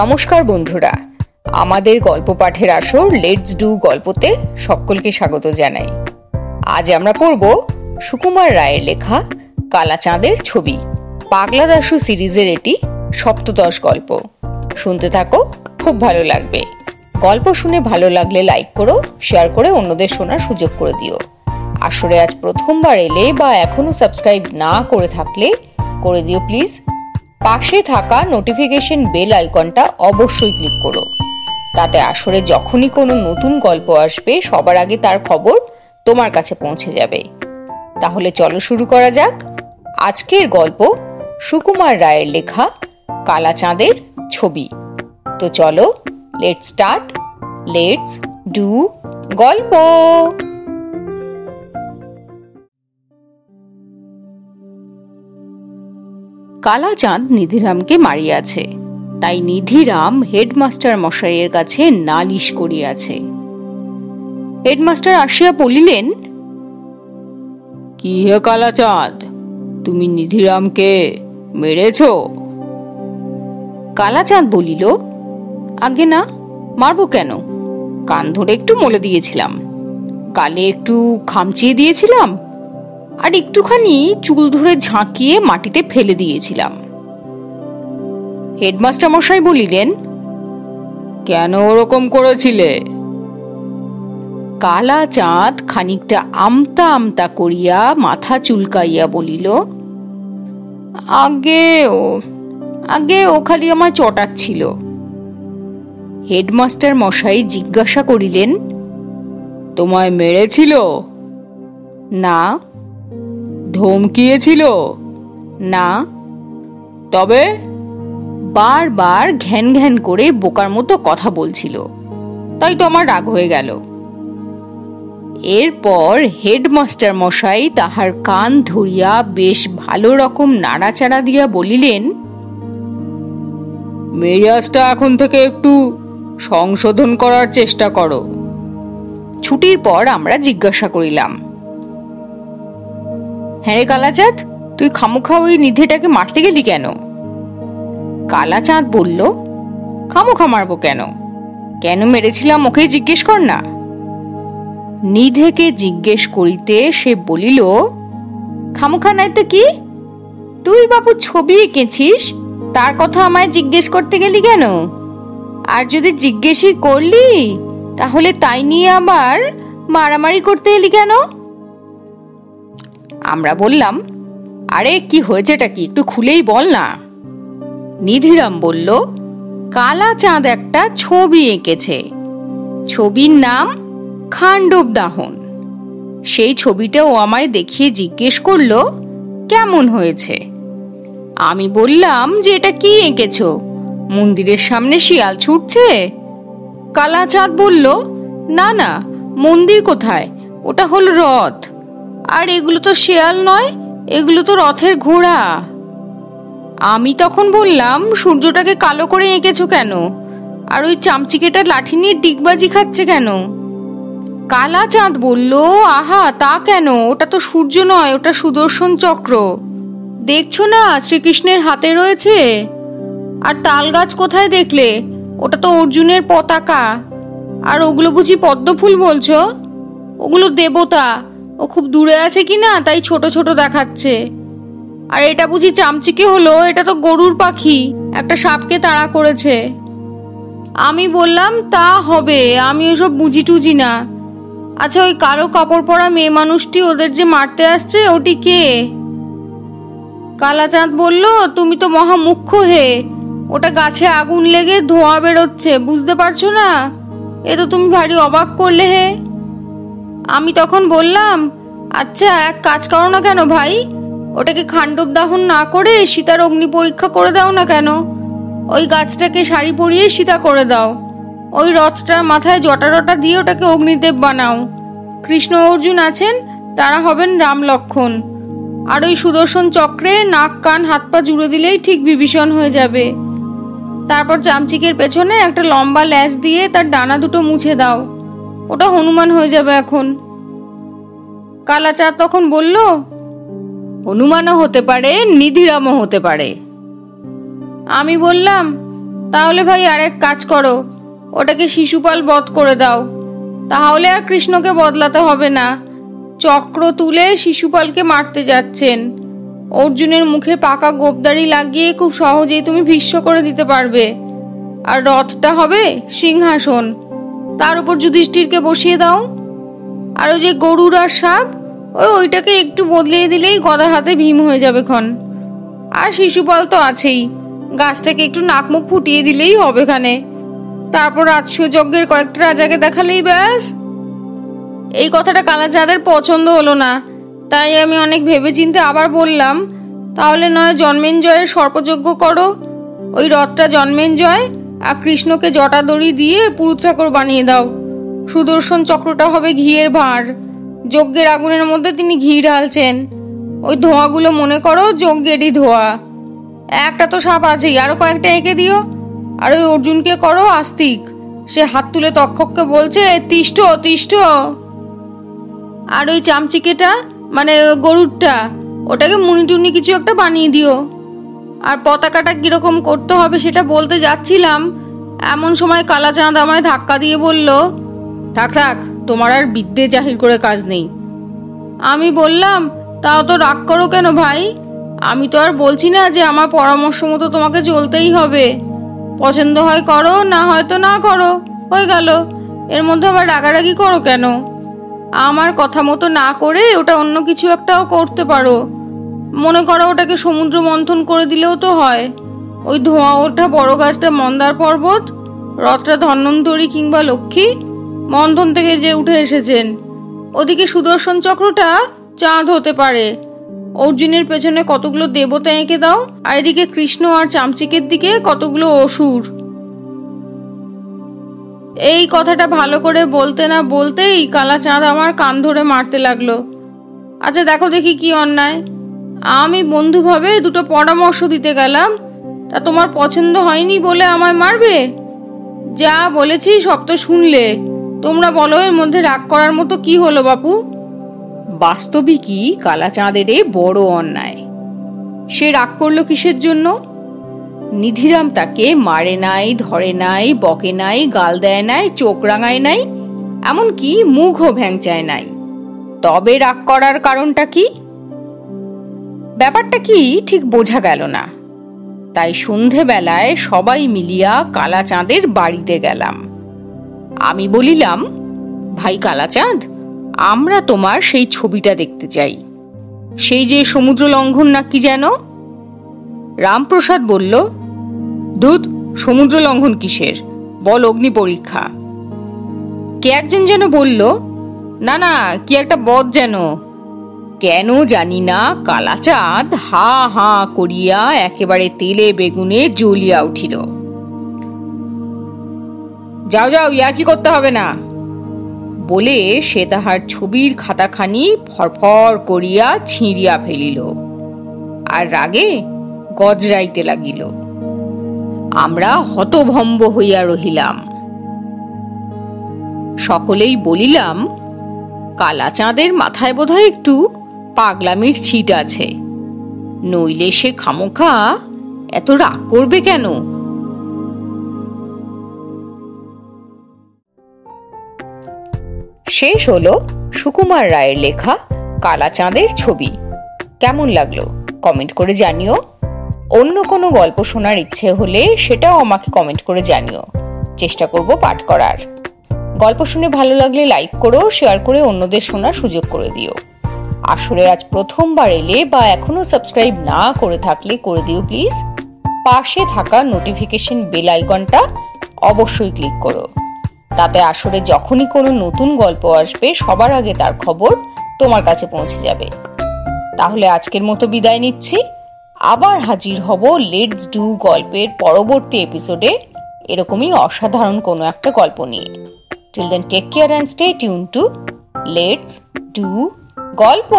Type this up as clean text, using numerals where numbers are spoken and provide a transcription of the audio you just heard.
নমস্কার বন্ধুরা, আমাদের গল্প পাঠের আসর লেটস ডু গল্পতে সকলকে স্বাগত জানাই। আজ আমরা পড়ব সুকুমার রায়ের লেখা কালাচাঁদের ছবি। পাগলা দাশু সিরিজের এটি সপ্তদশ গল্প। শুনতে থাকো, খুব ভালো লাগবে। গল্প শুনে ভালো লাগলে লাইক করো, শেয়ার করে অন্যদের শোনার সুযোগ করে দিও। আসরে আজ প্রথমবার এলে বা এখনো সাবস্ক্রাইব না করে থাকলে করে দিও প্লিজ। পাশে থাকা নোটিফিকেশন বেল আইকনটা অবশ্যই ক্লিক করো, তাতে আসরে যখনই কোনো নতুন গল্প আসবে সবার আগে তার খবর তোমার কাছে পৌঁছে যাবে। তাহলে চলো শুরু করা যাক। আজকের গল্প সুকুমার রায়ের লেখা কালাচাঁদের ছবি। তো চলো, লেটস স্টার্ট, লেটস ডু গল্প। কালাচাঁদ নিধিরামকে মারিয়াছে, তাই নিধিরাম হেডমাস্টার মশাইয়ের কাছে নালিশ করিয়াছে। হেডমাস্টার আসিয়া বলিলেন, কি হে কালাচাঁদ, তুমি নিধিরামকে মেরেছ? কালাচাঁদ বলিল, আগে না, মারবো কেন? কান ধরে একটু মলে দিয়েছিলাম, গালে একটু খামচিয়ে দিয়েছিলাম, আর একটুখানি চুল ধরে ঝাঁকিয়ে মাটিতে ফেলে দিয়েছিলাম। হেডমাস্টার মশাই বলিলেন, কেন ওরকম করেছিলে? কালাচাঁদ খানিকটা আমতা আমতা করিয়া মাথা চুলকাইয়া বলিল, আগে ও খালি আমায় চটাচ্ছিল। হেডমাস্টার মশাই জিজ্ঞাসা করিলেন, তোমায় মেরেছিল? না। ধমকিয়েছিল? না। তবে? বারবার ঘ্যান ঘ্যান করে বোকার মতো কথা বলছিল, তাই তো আমার রাগ হয়ে গেল। এরপর হেডমাস্টার মশাই তাহার কান ধরিয়া বেশ ভালো রকম নাড়াচাড়া দিয়া বলিলেন, মেজাজটা এখন থেকে একটু সংশোধন করার চেষ্টা করো। ছুটির পর আমরা জিজ্ঞাসা করিলাম, হ্যাঁ রে কালাচাঁদ, তুই খামোখা ওই নিধিটাকে মারতে গেলি কেন? কালাচাঁদ বলল, খামোখা মারবো কেন? কেন মেরেছিলাম ওকেই জিজ্ঞেস কর না। নিধেকে জিজ্ঞেস করিতে সে বলিল, খামোখা নাই তো কি? তুই বাবু ছবি এঁকেছিস, তার কথা আমায় জিজ্ঞেস করতে গেলি কেন? আর যদি জিজ্ঞেসই করলি, তাহলে তাই নিয়ে আবার মারামারি করতে এলি কেন? আমরা বললাম, আরে কি হয়েছেটা কি, একটু খুলেই বল না। নিধিরাম বলল, কালাচাঁদ একটা ছবি এঁকেছে, ছবির নাম খান্ডব দাহন। সেই ছবিটা ও আমায় দেখিয়ে জিজ্ঞেস করলো কেমন হয়েছে। আমি বললাম যে এটা কি এঁকেছো, মন্দিরের সামনে শিয়াল ছুটছে? কালাচাঁদ বলল, না না, মন্দির কোথায়, ওটা হলো রথ। আর এগুলো তো শিয়াল নয়, এগুলো তো রথের ঘোড়া। আমি তখন বললাম, সূর্যটাকে কালো করে এঁকেছো কেন? আর ওই চামচিকেটা লাঠি নিয়ে ডিগবাজি খাচ্ছে কেন? কালাচাঁদ বলল, আহা তা কেন, ওটা তো সূর্য নয়, ওটা সুদর্শন চক্র। দেখছো না শ্রীকৃষ্ণের হাতে রয়েছে। আর তাল গাছ কোথায় দেখলে? ওটা তো অর্জুনের পতাকা। আর ওগুলো বুঝি পদ্ম ফুল বলছো? ওগুলো দেবতা, ও খুব দূরে আছে কিনা তাই ছোট ছোট দেখাচ্ছে। আর এটা বুঝি চামচিকে হলো, এটা তো গরুর পাখি, একটা সাপকে তাড়া করেছে। আমি বললাম, তা হবে, আমি ওসব বুঝি টুঝি না। আচ্ছা, ওই কালো কাপড় পরা মেয়ে মানুষটি ওদের যে মারতে আসছে, ওটি কে? কালাচাঁদ বলল, তুমি তো মহা মুখ্য হে, ওটা গাছে আগুন লেগে ধোঁয়া বেরোচ্ছে, বুঝতে পারছো না? এ তো তুমি ভারী অবাক করলে হে। আমি তখন বললাম, আচ্ছা এক কাজ করো না কেন ভাই, ওটাকে খান্ডব দাহন না করে সীতার অগ্নি পরীক্ষা করে দাও না কেন? ওই গাছটাকে শাড়ি পরিয়ে সীতা করে দাও, ওই রথটার মাথায় জটা টটা দিয়ে ওটাকে অগ্নিদেব বানাও। কৃষ্ণ অর্জুন আছেন, তারা হবেন রাম লক্ষণ। আর ওই সুদর্শন চক্রে নাক কান হাত পা জুড়ে দিলেই ঠিক বিভীষণ হয়ে যাবে। তারপর চামচিকের পেছনে একটা লম্বা ল্যাজ দিয়ে তার ডানা দুটো মুছে দাও, ওটা হনুমান হয়ে যাবে এখন। কালাচাঁদ তখন বলল, হনুমানও হতে পারে, নিধিরামও হতে পারে। আমি বললাম, তাহলে ভাই আরেক কাজ করো, ওটাকে শিশুপাল বধ করে দাও, তাহলে আর কৃষ্ণকে বদলাতে হবে না। চক্র তুলে শিশুপালকে মারতে যাচ্ছেন। অর্জুনের মুখে পাকা গোপদারি লাগিয়ে খুব সহজেই তুমি ভীষ্ম করে দিতে পারবে। আর রথটা হবে সিংহাসন, তার উপর যুধিষ্ঠিরকে বসিয়ে দাও। আর ওই যে গরুর আর সাপ, ওইটাকে একটু বদলিয়ে দিলেই গদা হাতে ভীম হয়ে যাবে ক্ষণ। আর শিশুপাল তো আছেই, গাছটাকে একটু নাক মুখ ফুটিয়ে দিলেই হবে খানে। তারপর রাজসূয় যজ্ঞের কয়েকটা রাজাকে দেখালেই ব্যাস। এই কথাটা কালাচাঁদের পছন্দ হলো না, তাই আমি অনেক ভেবেচিন্তে আবার বললাম, তাহলে নয় জন্মেঞ্জয়ের সর্পযজ্ঞ করো। ওই রথটা জন্মেঞ্জয় আর কৃষ্ণকে জটা দড়ি দিয়ে পুরুত ঠাকুর বানিয়ে দাও। সুদর্শন চক্রটা হবে ঘিয়ের ভাঁড়, যজ্ঞের আগুনের মধ্যে তিনি ঘি ঢালছেন। ওই ধোঁয়াগুলো মনে করো যজ্ঞেরই ধোঁয়া। একটা তো সাপ আছেই, আরো কয়েকটা এঁকে দিও। আর ওই অর্জুনকে করো আস্তিক, সে হাত তুলে তক্ষককে বলছে তিষ্ঠ তিষ্ঠ। আর ওই চামচিকেটা মানে গরুরটা, ওটাকে মুনিটুনি কিছু একটা বানিয়ে দিও। আর পতাকাটা কিরকম করতে হবে সেটা বলতে যাচ্ছিলাম, এমন সময় কালাচাঁদ আমায় ধাক্কা দিয়ে বলল, থাক থাক, তোমার আর বিদ্যে জাহির করে কাজ নেই। আমি বললাম, তাও তো রাগ করো কেন ভাই? আমি তো আর বলছি না যে আমার পরামর্শ মতো তোমাকে চলতেই হবে। পছন্দ হয় করো, না হয়তো না করো, হয়ে গেল। এর মধ্যে আবার রাগারাগি করো কেন? আমার কথা মতো না করে ওটা অন্য কিছু একটাও করতে পারো। মনে করো ওটাকে সমুদ্র মন্থন করে দিলেও তো হয়। ওই ধোঁয়া ওঠা বড় গাছটা মন্দার পর্বত, রথটা ধন্বন্তরী কিংবা লক্ষ্মী, মন্থন থেকে যে উঠে এসেছেন। ওদিকে সুদর্শন চক্রটা চাঁদ হতে পারে। অর্জুনের পেছনে কতগুলো দেবতা এঁকে দাও, আর এদিকে কৃষ্ণ আর চামচিকের দিকে কতগুলো অসুর। এই কথাটা ভালো করে বলতে না বলতেই কালাচাঁদ আমার কান ধরে মারতে লাগলো। আচ্ছা দেখো দেখি কি অন্যায়। আমি বন্ধুভাবে দুটো পরামর্শ দিতে গেলাম, তা তোমার পছন্দ হয়নি বলে আমায় মারবে? যা বলেছি সব তো শুনলে, তোমরা বলো এর মধ্যে রাগ করার মতো কি হলো বাপু? বাস্তবিকই কালাচাঁদের বড় অন্যায়। সে রাগ করলো কিসের জন্য? নিধিরাম তাকে মারে নাই, ধরে নাই, বকে নাই, গাল দেয় নাই, চোখ রাঙায় নাই, এমনকি মুখও ভ্যাংচায় নাই। তবে রাগ করার কারণটা কি? ব্যাপারটা কি ঠিক বোঝা গেল না। তাই সন্ধেবেলায় সবাই মিলিয়া কালাচাঁদের বাড়িতে গেলাম। আমি বলিলাম, ভাই কালাচাঁদ, আমরা তোমার সেই ছবিটা দেখতে চাই, সেই যে সমুদ্র লঙ্ঘন না কি যেন। রামপ্রসাদ বলল, ধুত, সমুদ্র লঙ্ঘন কিসের, বল অগ্নি পরীক্ষা। কে একজন যেন বলল, না না, কি একটা বধ যেন। কেন জানি না কালাচাঁদ হা হা করিয়া একেবারে তেলে বেগুনে জ্বলিয়া উঠিল। যাও যাও, ইয়া কি করতে হবে না বলে সে তাহার ছবির খাতাখানি ফরফর করিয়া ছিঁড়িয়া ফেলিল, আর রাগে গজরাইতে লাগিল। আমরা হতভম্ব হইয়া রহিলাম। সকলেই বলিলাম, কালাচাঁদের মাথায় বোধহয় একটু পাগলামির ছিট আছে, নইলে সে খামোখা এত রাগ করবে কেন? শেষ হলো সুকুমার রায়ের লেখা কালাচাঁদের ছবি। কেমন লাগলো কমেন্ট করে জানিও। অন্য কোনো গল্প শোনার ইচ্ছে হলে সেটাও আমাকে কমেন্ট করে জানিও, চেষ্টা করব পাঠ করার। গল্প শুনে ভালো লাগলে লাইক করো, শেয়ার করে অন্যদের শোনার সুযোগ করে দিও। আসলে আজ প্রথমবার এলে বা এখনো সাবস্ক্রাইব না করে থাকলে করে দিও প্লিজ। পাশে থাকা নোটিফিকেশন বেল আইকনটা অবশ্যই ক্লিক করো, তাতে আসলে যখনই কোনো নতুন গল্প আসবে সবার আগে তার খবর তোমার কাছে পৌঁছে যাবে। তাহলে আজকের মতো বিদায় নিচ্ছি। আবার হাজির হব লেটস ডু গল্পের পরবর্তী এপিসোডে এরকমই অসাধারণ কোনো একটা গল্প নিয়ে। Till then take care and stay tune to let's do গল্প।